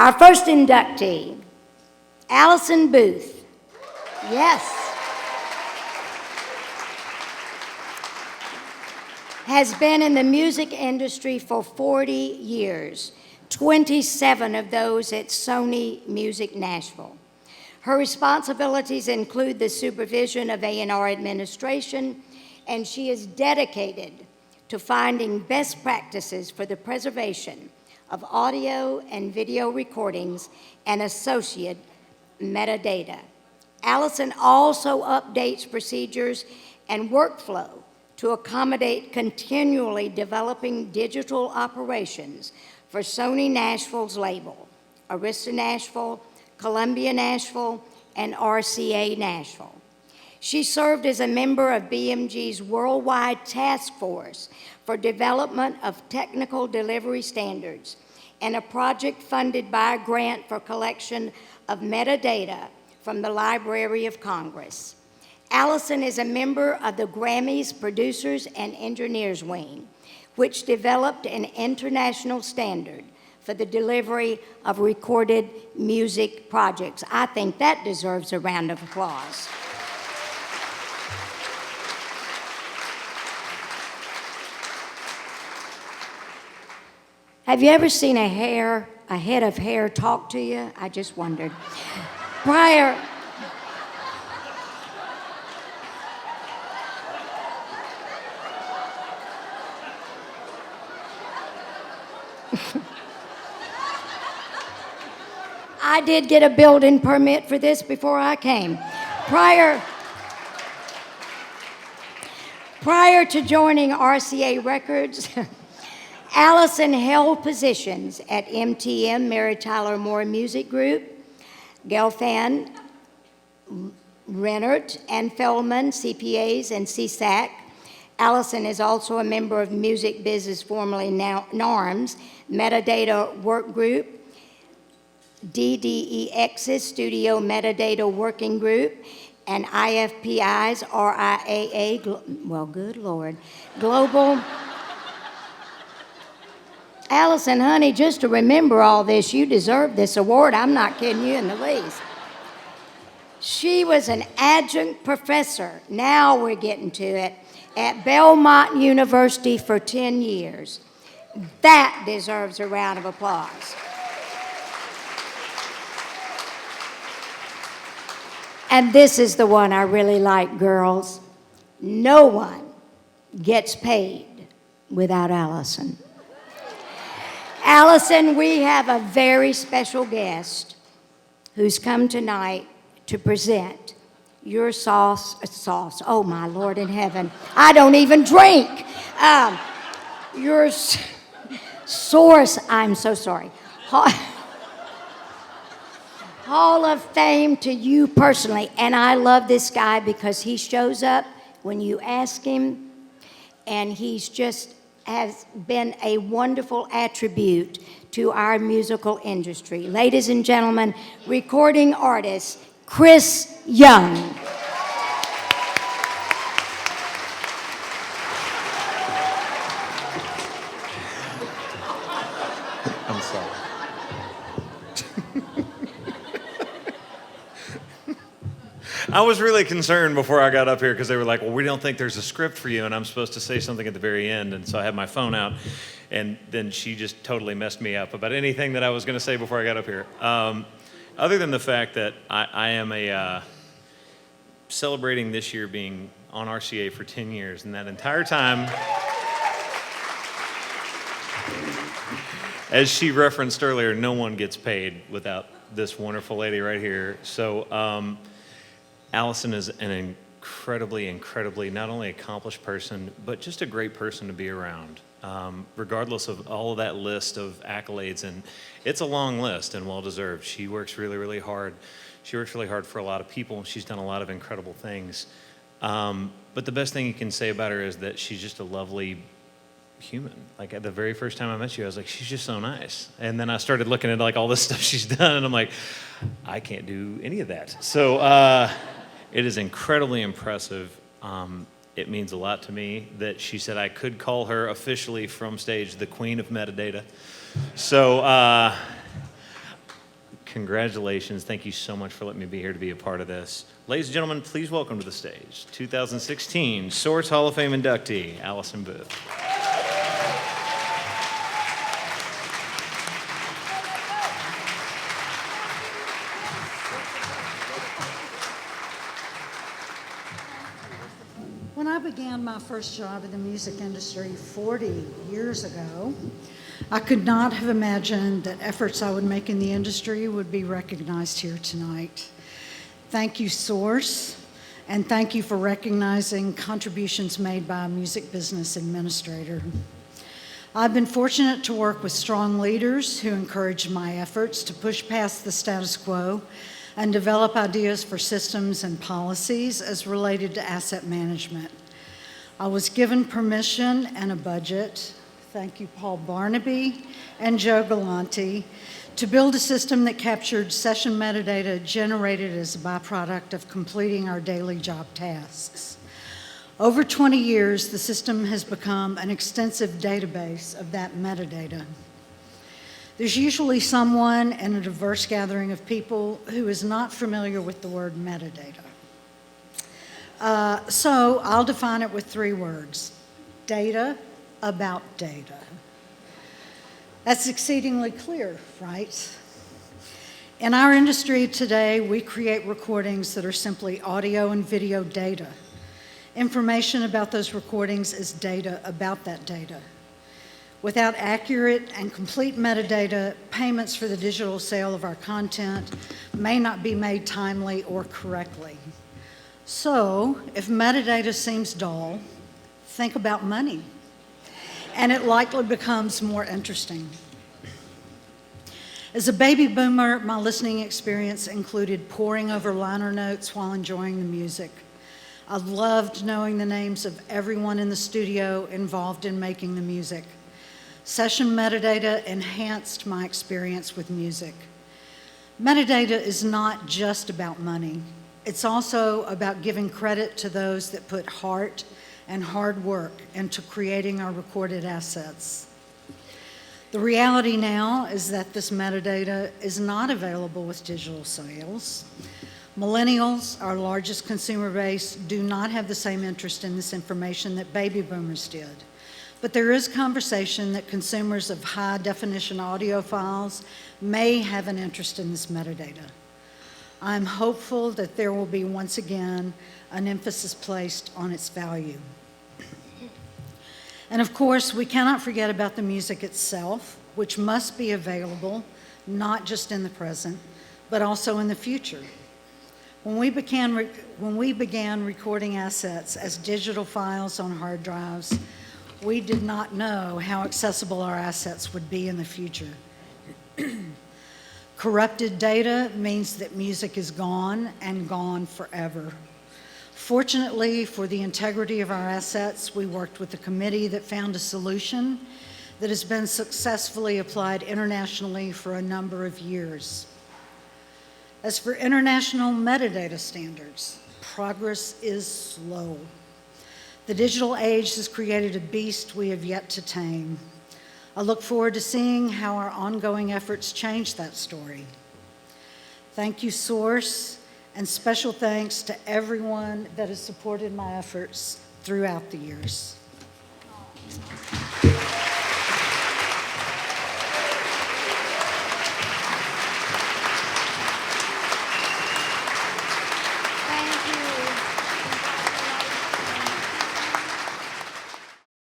Our first inductee, Alison Booth. Yes. Has been in the music industry for 40 years, 27 of those at Sony Music Nashville. Her responsibilities include the supervision of A&R administration, and she is dedicated to finding best practices for the preservation of audio and video recordings and associated metadata. Alison also updates procedures and workflow to accommodate continually developing digital operations for Sony Nashville's label, Arista Nashville, Columbia Nashville, and RCA Nashville. She served as a member of BMG's worldwide task force for development of technical delivery standards and a project funded by a grant for collection of metadata from the Library of Congress. Alison is a member of the Grammys Producers and Engineers Wing, which developed an international standard for the delivery of recorded music projects. I think that deserves a round of applause. Have you ever seen a head of hair talk to you? I just wondered. Prior I did get a building permit for this before I came. Prior to joining RCA Records, Alison held positions at MTM, Mary Tyler Moore Music Group, Gelfand, Rennert, and Feldman, CPAs, and CSAC. Alison is also a member of Music Business, formerly NARMS, Metadata Work Group, DDEX's Studio Metadata Working Group, and IFPI's RIAA, well, good Lord, Global. Alison, honey, just to remember all this, you deserve this award. I'm not kidding you in the least. She was an adjunct professor, now we're getting to it, at Belmont University for 10 years. That deserves a round of applause. And this is the one I really like, girls. No one gets paid without Alison. Alison, we have a very special guest who's come tonight to present your sauce, oh my Lord in heaven, I don't even drink. Your source, I'm so sorry. Hall of Fame to you personally. And I love this guy because he shows up when you ask him, and he's just has been a wonderful attribute to our musical industry. Ladies and gentlemen, recording artist Chris Young. I'm sorry. I was really concerned before I got up here because they were like, well, we don't think there's a script for you, and I'm supposed to say something at the very end. And so I had my phone out, and then she just totally messed me up about anything that I was going to say before I got up here. Other than the fact that I am celebrating this year being on RCA for 10 years, and that entire time, as she referenced earlier, no one gets paid without this wonderful lady right here. So Alison is an incredibly not only accomplished person, but just a great person to be around, regardless of all of that list of accolades. And it's a long list and well-deserved. She works really hard. She works really hard for a lot of people. She's done a lot of incredible things. But the best thing you can say about her is that she's just a lovely human. Like at the very first time I met you, I was like, she's just so nice. And then I started looking at like all this stuff she's done, and I'm like, I can't do any of that. So it is incredibly impressive. It means a lot to me that she said I could call her officially from stage the Queen of Metadata. So Congratulations. Thank you so much for letting me be here to be a part of this. Ladies and gentlemen, please welcome to the stage 2016 Source Hall of Fame inductee, Alison Booth. When I began my first job in the music industry 40 years ago, I could not have imagined that efforts I would make in the industry would be recognized here tonight. Thank you, Source, and thank you for recognizing contributions made by a music business administrator. I've been fortunate to work with strong leaders who encouraged my efforts to push past the status quo and develop ideas for systems and policies as related to asset management. I was given permission and a budget, thank you Paul Barnaby and Joe Galante, to build a system that captured session metadata generated as a byproduct of completing our daily job tasks. Over 20 years, the system has become an extensive database of that metadata. There's usually someone in a diverse gathering of people who is not familiar with the word metadata. So I'll define it with 3 words: data about data. That's exceedingly clear, right? In our industry today, we create recordings that are simply audio and video data. Information about those recordings is data about that data. Without accurate and complete metadata, payments for the digital sale of our content may not be made timely or correctly. So, if metadata seems dull, think about money, and it likely becomes more interesting. As a baby boomer, my listening experience included poring over liner notes while enjoying the music. I loved knowing the names of everyone in the studio involved in making the music. Session metadata enhanced my experience with music. Metadata is not just about money. It's also about giving credit to those that put heart and hard work into creating our recorded assets. The reality now is that this metadata is not available with digital sales. Millennials, our largest consumer base, do not have the same interest in this information that baby boomers did. But there is conversation that consumers of high-definition audio files may have an interest in this metadata. I'm hopeful that there will be, once again, an emphasis placed on its value. And of course, we cannot forget about the music itself, which must be available, not just in the present, but also in the future. When we began recording assets as digital files on hard drives, we did not know how accessible our assets would be in the future. Corrupted data means that music is gone and gone forever. Fortunately, for the integrity of our assets, we worked with a committee that found a solution that has been successfully applied internationally for a number of years. As for international metadata standards, progress is slow. The digital age has created a beast we have yet to tame. I look forward to seeing how our ongoing efforts change that story. Thank you, Source, and special thanks to everyone that has supported my efforts throughout the years.